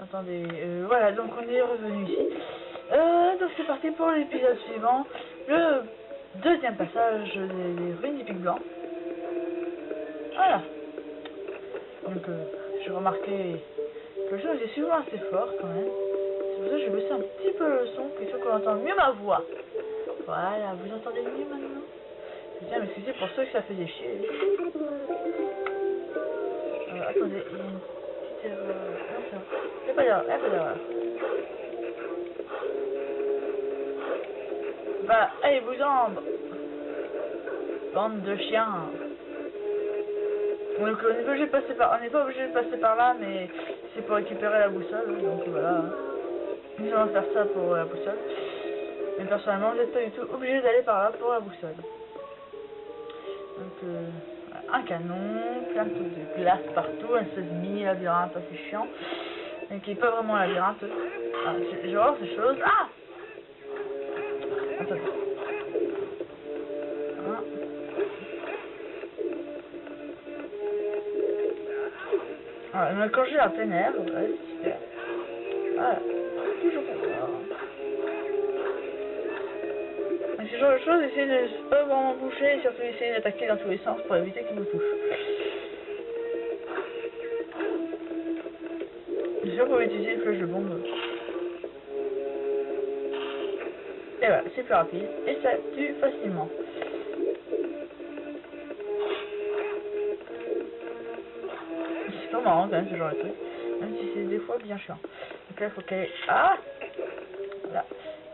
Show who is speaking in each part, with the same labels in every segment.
Speaker 1: entendez. Voilà, donc on est revenu ici. Donc c'est parti pour l'épisode suivant. Le deuxième passage des ruines du Pic Blanc. Voilà. Donc j'ai remarqué que le son était souvent assez fort quand même. C'est pour ça que j'ai baissé un petit peu le son, question qu'on entende mieux ma voix. Voilà, vous entendez mieux maintenant. Je tiens à m'excuser pour ceux que ça faisait chier. Attendez, il y a une petite erreur. Non, c'est bon. Il n'y a pas d'erreur, il n'y a pas d'erreur. Bah, allez, vous en... Bande de chiens. Donc on n'est pas obligé de passer par là, mais c'est pour récupérer la boussole, donc voilà. Nous allons faire ça pour la boussole. Mais personnellement, vous n'êtes pas du tout obligé d'aller par là pour la boussole. Donc un canon, plein de trucs de glace partout, un 16 labyrinthe assez chiant. Mais qui n'est pas vraiment un labyrinthe. Ah, je vois ces choses. Ah! Attends. Voilà, quand j'ai la plein air, ouais, c'est super. Voilà, toujours comme ça. Ce genre de choses, essayez de ne pas vraiment boucher et surtout essayer d'attaquer dans tous les sens pour éviter qu'ils vous touchent. Bien sûr, vous pouvez utiliser une flèche de bombe. Et voilà, c'est plus rapide et ça tue facilement. C'est pas marrant quand même ce genre de truc, même si c'est des fois bien chiant. Donc là, il faut qu'elle... Ah! Voilà,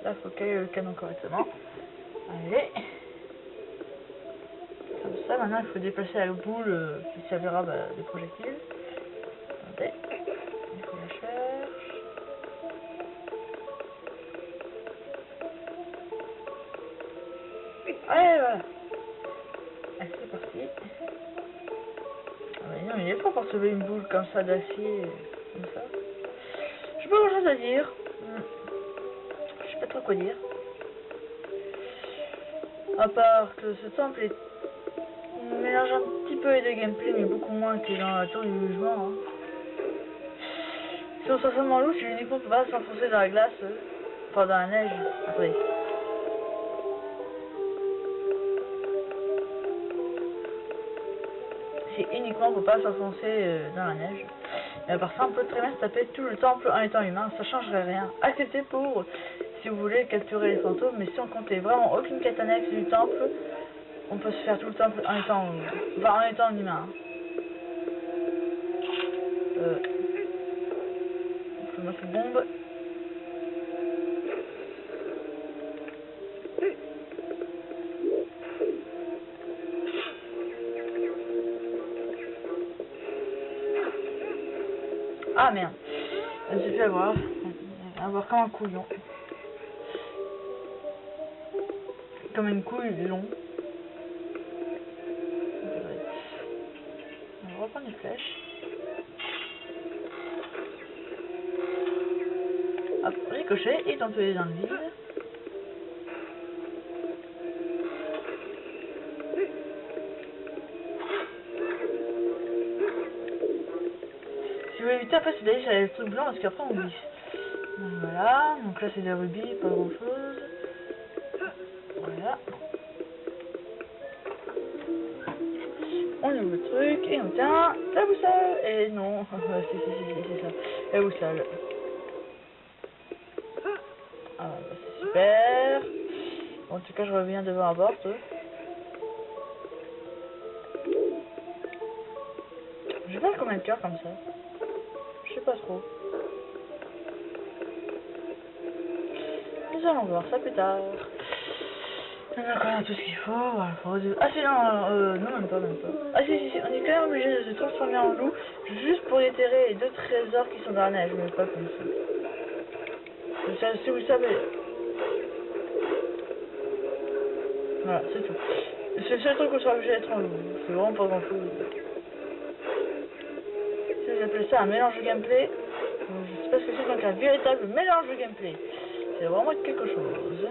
Speaker 1: là, il faut qu'elle ait le canon correctement. Allez. Comme ça, maintenant, il faut déplacer la boule qui servira des projectiles. Attendez. Il faut la chercher. Allez, voilà. Allez, c'est parti. Ah, mais non, il est fort pour sauver une boule comme ça d'acier, comme ça. J'ai pas grand chose à dire. Je sais pas trop quoi dire. À part que ce temple est mélange un petit peu de gameplay, mais beaucoup moins que dans la tour du jugement. Hein. Si on s'assomme louche, c'est uniquement pour pas s'enfoncer dans la glace, enfin dans la neige. Après. C'est uniquement pour pas s'enfoncer dans la neige. Et à part ça, on peut très bien se taper tout le temple en étant humain, ça changerait rien. Accepté pour si vous voulez capturer les fantômes, mais si on comptait vraiment aucune quête annexe du temple, on peut se faire tout le temple en étant, en étant humain. Je me fais bombe. Ah merde, j'ai fait avoir comme un couillon. Comme une couille long. On va reprendre les flèches. Hop, ricochet et tenter dans le vide. Si vous voulez éviter, après c'est d'aller sur les trucs blancs parce qu'après on glisse. Donc voilà, donc là c'est des rubis, pas grand chose. Voilà. On ouvre le truc et on tient la boussole. Et non, si, c'est ça, la boussole. Ah, bah, c'est super. Bon, en tout cas, je reviens devant la porte. Je vais faire combien de cœurs comme ça? Je sais pas trop. Nous allons voir ça plus tard. Maintenant qu'on a tout ce qu'il faut, voilà, ah si non, non même pas. Ah si, on est quand même obligé de se transformer en loup juste pour déterrer les 2 trésors qui sont dans la neige, mais pas plus. Si vous savez. Voilà, c'est tout. C'est le seul truc où on sera obligé d'être en loup, c'est vraiment pas grand chose. Si j'appelle ça un mélange de gameplay, je sais pas ce que c'est, donc un véritable mélange de gameplay. C'est vraiment quelque chose.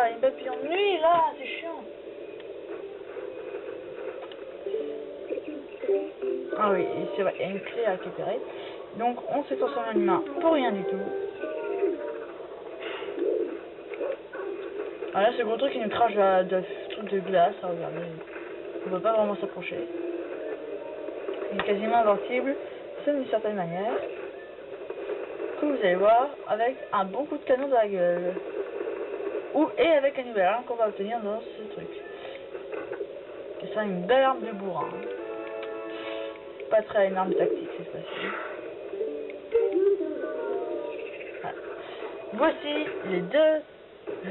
Speaker 1: a une papillon de nuit là, c'est chiant. Ah oui, c'est vrai, il y a une clé à récupérer. Donc on s'est transformé en humain pour rien du tout. Ah là, ce gros truc qui nous crache de trucs de glace, ah, regardez. On peut pas vraiment s'approcher. Il est quasiment invincible, sauf d'une certaine manière. Comme vous allez voir, avec un bon coup de canon dans la gueule. Et avec une nouvelle arme qu'on va obtenir dans ce truc. Qui sera une belle arme de bourrin. Pas très une arme tactique cette fois-ci. Voilà. Voici les deux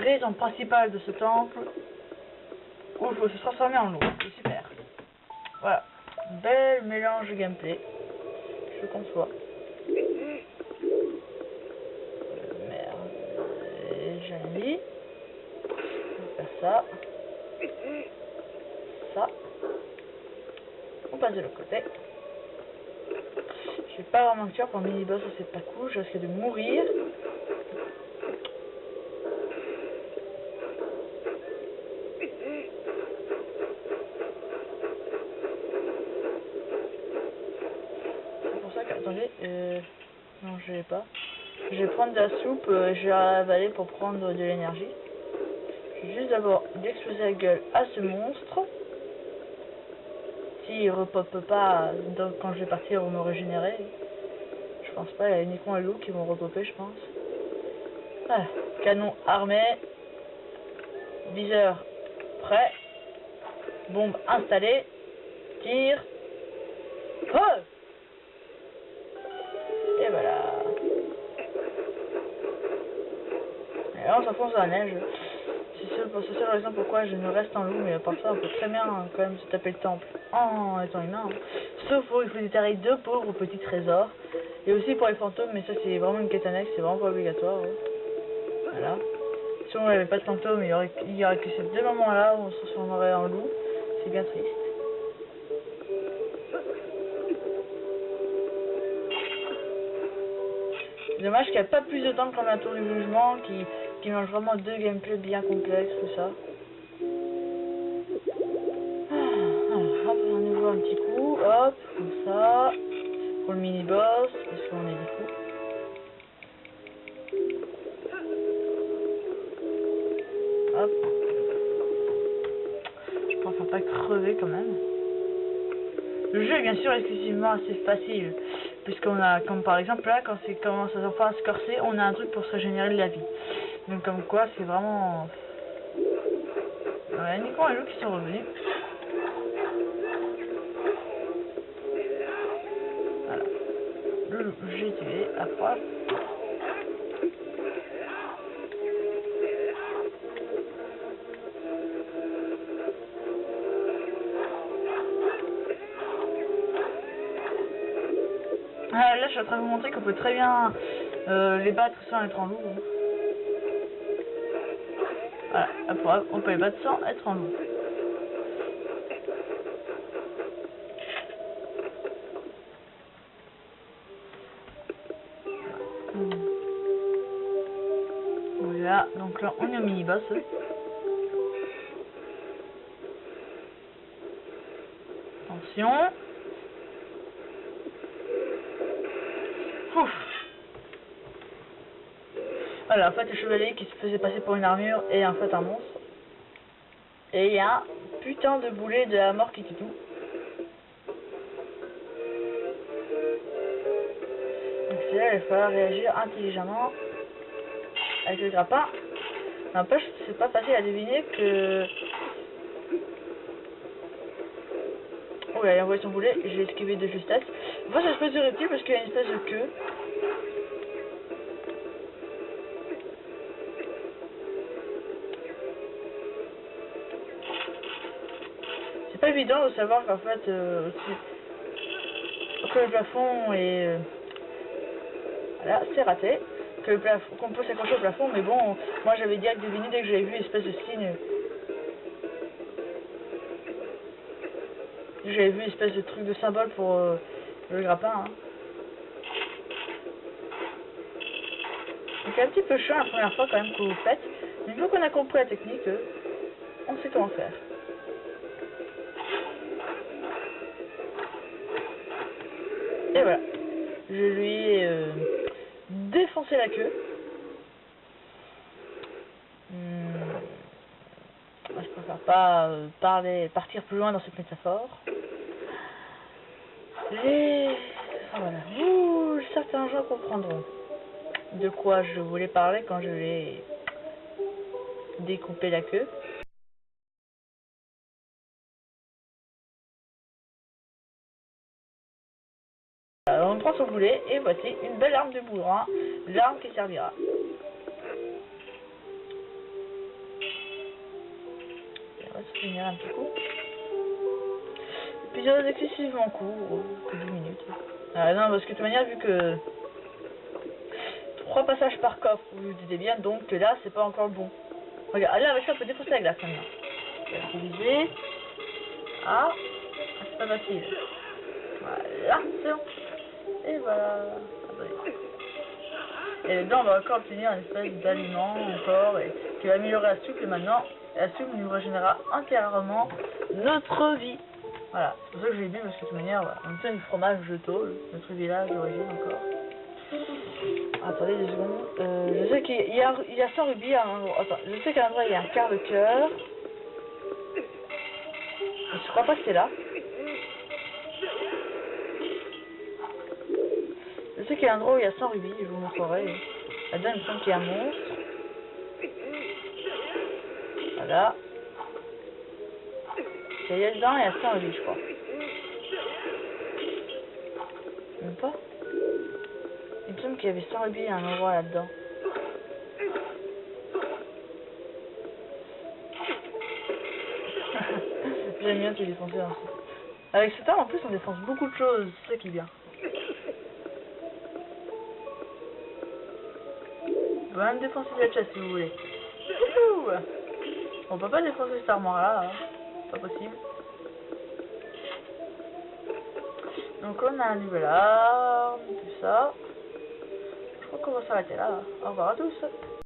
Speaker 1: raisons principales de ce temple où il faut se transformer en loup. C'est super. Voilà. Bel mélange de gameplay. Je conçois. Merde. J'ai mis. On va faire ça. Ça. On passe de l'autre côté. Je suis pas vraiment sûr pour le mini-boss, c'est pas cool. Je risque de mourir. C'est pour ça que... Attendez. Non, je l'ai pas. Je vais prendre de la soupe, je vais avaler pour prendre de l'énergie. Je vais juste d'abord d'exploser la gueule à ce monstre. S'il repop pas quand je vais partir ou me régénérer. Je pense pas, il y a uniquement les loups qui vont repopper, je pense. Ah, canon armé. Viseur prêt. Bombe installée. Tir. Feu! Et voilà. Et là on s'enfonce dans la neige. C'est seule raison pourquoi je ne reste en loup, mais à part ça on peut très bien quand même se taper le temple en étant humain. Sauf pour il faut déterrer 2 pauvres petits trésors. Et aussi pour les fantômes, mais ça c'est vraiment une quête annexe, c'est vraiment pas obligatoire. Voilà. Si on n'avait pas de fantômes, il y aurait que ces 2 moments là où on se transformerait en loup. C'est bien triste. Dommage qu'il n'y a pas plus de temps que la tour du jugement qui mange vraiment 2 gameplays bien complexes, tout ça. Alors, hop, on ouvre un petit coup, hop, comme ça. Pour le mini-boss, parce qu'on est des fous. Hop. Je pense pas crever quand même. Le jeu est bien sûr exclusivement assez facile. Puisqu'on a, comme par exemple là, quand c'est commence à enfin se corser, on a un truc pour se régénérer de la vie. Donc comme quoi, c'est vraiment... Il y a uniquement les loups qui sont revenus. Voilà. Le loup, j'ai tué, approche. Ah, là, je suis en train de vous montrer qu'on peut très bien les battre sans être en loup. Voilà, on peut les battre sans être en loup. Voilà, donc là, on est au mini-boss. Attention. Ouf. Voilà, en fait, le chevalier qui se faisait passer pour une armure est en fait un monstre. Et il y a un putain de boulet de la mort qui tue tout. Donc c'est là, il va falloir réagir intelligemment avec le grappin. N'empêche, c'est pas facile à deviner que... Oh là, il a envoyé son boulet, j'ai esquivé de justesse. Moi, ça se peut de reptile parce qu'il y a une espèce de queue. C'est pas évident de savoir qu'en fait, que le plafond est... voilà, c'est raté. Que le plafond, qu'on peut s'accrocher au plafond, mais bon, moi j'avais direct deviné dès que j'avais vu l'espèce de signe. J'avais vu l'espèce de truc de symbole pour le grappin. Hein. Donc c'est un petit peu chiant la première fois quand même que vous faites. Une fois qu'on a compris la technique, on sait comment faire. Et voilà. Je lui ai défoncé la queue. Je préfère pas partir plus loin dans cette métaphore. Voilà. Certains gens comprendront de quoi je voulais parler quand je l'ai découpé la queue. Alors on prend son boulet et voici une belle arme de bourrin, l'arme qui servira. On va se finir un petit coup. Épisode excessivement court, que 10 minutes. Ah non, parce que de toute manière, vu que 3 passages par coffre, vous disiez bien, donc là, c'est pas encore bon. Regarde, là, avec ça, on peut défoncer la glace maintenant. Utiliser. Ah, c'est pas facile. Voilà, c'est bon. Et voilà. Et dedans, on va encore obtenir une espèce d'aliment encore, et qui va améliorer la soupe, et maintenant, la soupe nous régénérera entièrement notre vie. Voilà, c'est pour ça que je l'ai bu, parce que de toute manière, voilà, on obtient du fromage de tôle, notre village d'origine encore. Attendez 2 secondes. Je sais qu'il y a 100 rubis à un endroit. Attends, je sais qu'à un endroit il y a un quart de cœur. Je crois pas que c'est là. Je sais qu'il y a un endroit où il y a 100 rubis, je vous montrerai. Là-dedans, il me semble qu'il y a un monstre. Voilà. Il y a dedans, il y a 100 rubis, je crois. Même pas. Il me semble qu'il y avait 100 rubis à un endroit là-dedans. J'aime bien te défoncer ainsi. Avec cette arme, en plus, on défonce beaucoup de choses, c'est ça qui est bien. On peut même défoncer la chasse si vous voulez. Wouhou! On peut pas défoncer cette armoire-là, hein. Pas possible. Donc on a un nouvel arme, tout ça. Je crois qu'on va s'arrêter là. Au revoir à tous.